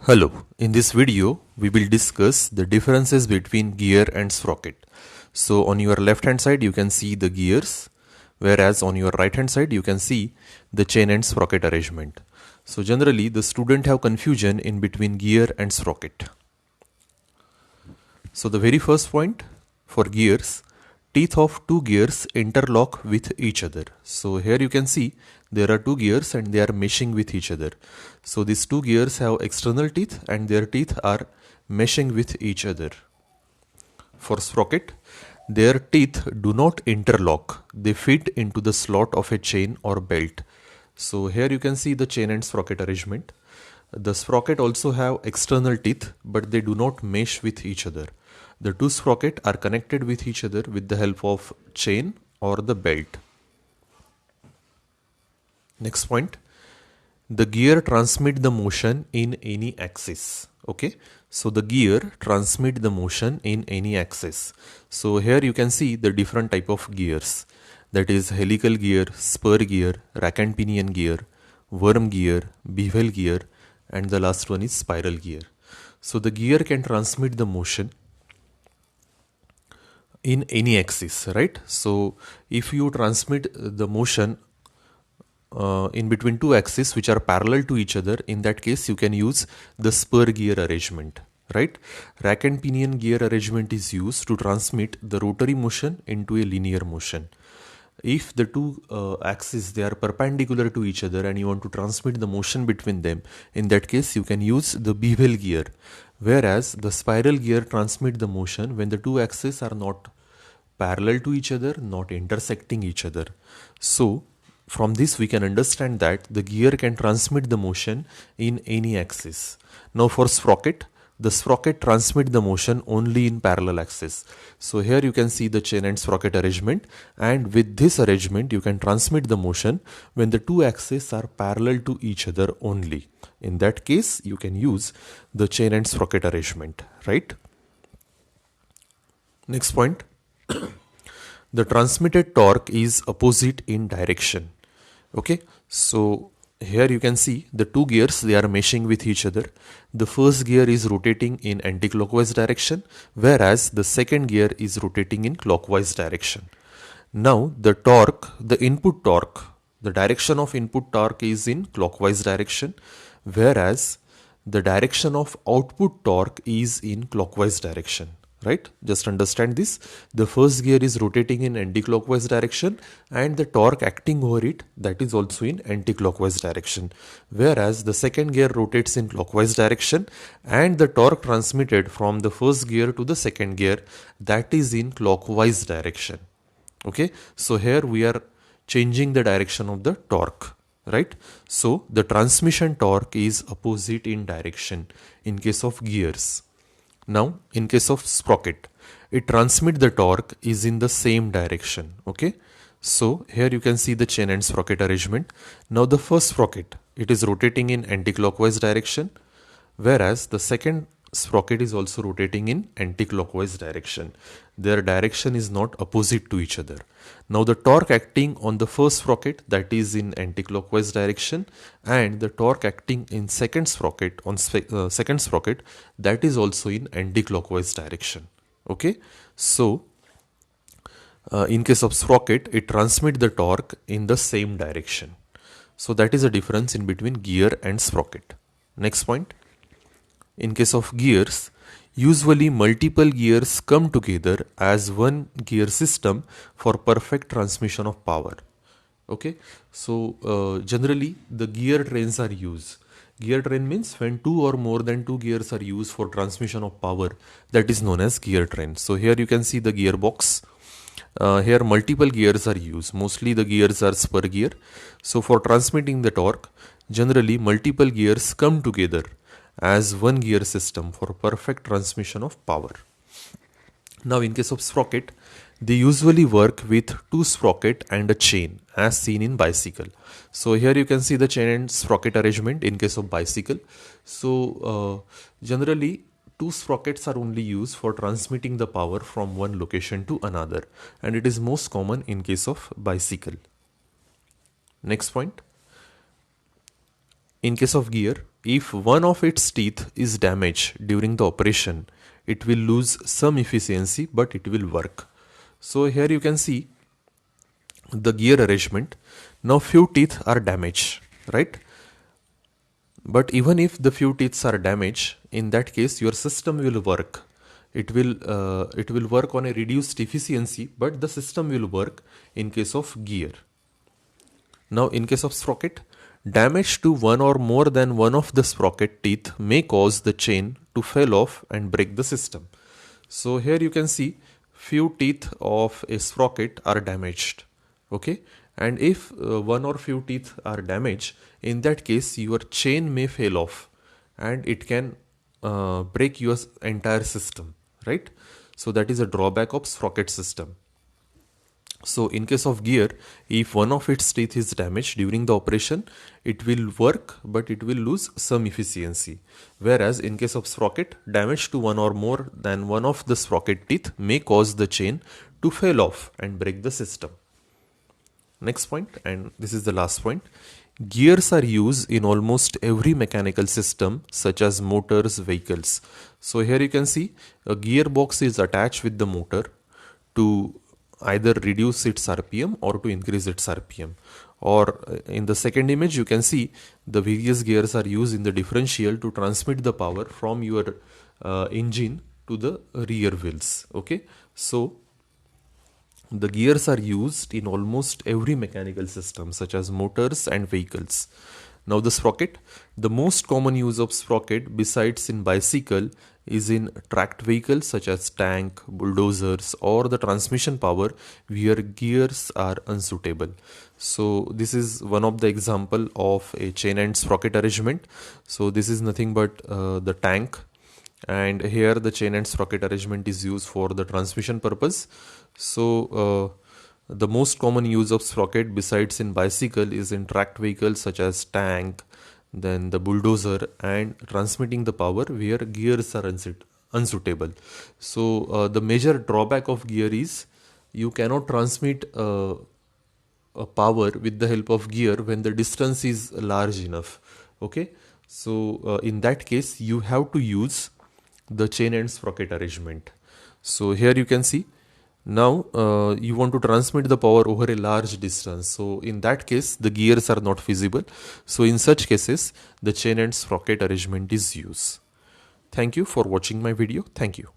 Hello, in this video we will discuss the differences between gear and sprocket. So on your left hand side you can see the gears, whereas on your right hand side you can see the chain and sprocket arrangement. So generally the student have confusion in between gear and sprocket. So the very first point for gears, teeth of two gears interlock with each other. So here you can see there are two gears and they are meshing with each other. So these two gears have external teeth and their teeth are meshing with each other. For sprocket, their teeth do not interlock. They fit into the slot of a chain or belt. So here you can see the chain and sprocket arrangement. The sprocket also have external teeth, but they do not mesh with each other. The two sprocket are connected with each other with the help of chain or the belt. Next point, the gear transmit the motion in any axis. Okay, so the gear transmit the motion in any axis. So here you can see the different type of gears, that is helical gear, spur gear, rack and pinion gear, worm gear, bevel gear, and the last one is spiral gear. So the gear can transmit the motion in any axis, right? So if you transmit the motion in between two axes which are parallel to each other, in that case you can use the spur gear arrangement, right? Rack and pinion gear arrangement is used to transmit the rotary motion into a linear motion. If the two axes they are perpendicular to each other and you want to transmit the motion between them, in that case you can use the bevel gear, whereas the spiral gear transmit the motion when the two axes are not parallel to each other, not intersecting each other. So from this we can understand that the gear can transmit the motion in any axis. Now for sprocket, the sprocket transmit the motion only in parallel axis. So here you can see the chain and sprocket arrangement, and with this arrangement you can transmit the motion when the two axes are parallel to each other only. In that case you can use the chain and sprocket arrangement, right? Next point, the transmitted torque is opposite in direction. Okay, so here you can see the two gears they are meshing with each other. The first gear is rotating in anti-clockwise direction, whereas the second gear is rotating in clockwise direction. Now the torque, the input torque, the direction of input torque is in clockwise direction, whereas the direction of output torque is in clockwise direction, right? Just understand this. The first gear is rotating in anti-clockwise direction and the torque acting over it, that is also in anti-clockwise direction, whereas the second gear rotates in clockwise direction and the torque transmitted from the first gear to the second gear, that is in clockwise direction. Okay, so here we are changing the direction of the torque, right? So the transmission torque is opposite in direction in case of gears. Now in case of sprocket, it transmit the torque is in the same direction. Okay, so here you can see the chain and sprocket arrangement. Now the first sprocket, it is rotating in anti-clockwise direction, whereas the second sprocket is also rotating in anti-clockwise direction. Their direction is not opposite to each other. Now the torque acting on the first sprocket, that is in anti-clockwise direction, and the torque acting in second sprocket on second sprocket, that is also in anti-clockwise direction. Okay, so in case of sprocket, it transmit the torque in the same direction. So that is a difference in between gear and sprocket. Next point, in case of gears, usually multiple gears come together as one gear system for perfect transmission of power. Okay, so generally the gear trains are used. Gear train means when two or more than two gears are used for transmission of power, that is known as gear train. So here you can see the gearbox. Here multiple gears are used. Mostly the gears are spur gear. So for transmitting the torque, generally multiple gears come together as one gear system for perfect transmission of power. Now in case of sprocket, they usually work with two sprocket and a chain as seen in bicycle. So here you can see the chain and sprocket arrangement in case of bicycle. So generally two sprockets are only used for transmitting the power from one location to another, and it is most common in case of bicycle. Next point, in case of gear, if one of its teeth is damaged during the operation, it will lose some efficiency, but it will work. So here you can see the gear arrangement. Now few teeth are damaged, right? But even if the few teeth are damaged, in that case your system will work. It will work on a reduced efficiency, but the system will work in case of gear. Now in case of sprocket, damage to one or more than one of the sprocket teeth may cause the chain to fall off and break the system. So here you can see few teeth of a sprocket are damaged. Okay, and if one or few teeth are damaged, in that case your chain may fail off and it can break your entire system, right? So that is a drawback of sprocket system. So in case of gear, if one of its teeth is damaged during the operation, it will work, but it will lose some efficiency. Whereas in case of sprocket, damage to one or more than one of the sprocket teeth may cause the chain to fail off and break the system. Next point, and this is the last point. Gears are used in almost every mechanical system such as motors, vehicles. So here you can see a gearbox is attached with the motor to either reduce its RPM or to increase its RPM. Or in the second image you can see the various gears are used in the differential to transmit the power from your engine to the rear wheels. Okay, so the gears are used in almost every mechanical system such as motors and vehicles. Now the sprocket, the most common use of sprocket besides in bicycle is in tracked vehicles such as tank, bulldozers or the transmission power where gears are unsuitable. So this is one of the example of a chain and sprocket arrangement. So this is nothing but the tank, and here the chain and sprocket arrangement is used for the transmission purpose. So the most common use of sprocket besides in bicycle is in tracked vehicles such as tank, then the bulldozer, and transmitting the power where gears are unsuitable. So the major drawback of gear is you cannot transmit a power with the help of gear when the distance is large enough. Okay, so in that case you have to use the chain and sprocket arrangement. So here you can see now you want to transmit the power over a large distance. So in that case the gears are not feasible. So in such cases the chain and sprocket arrangement is used. Thank you for watching my video. Thank you.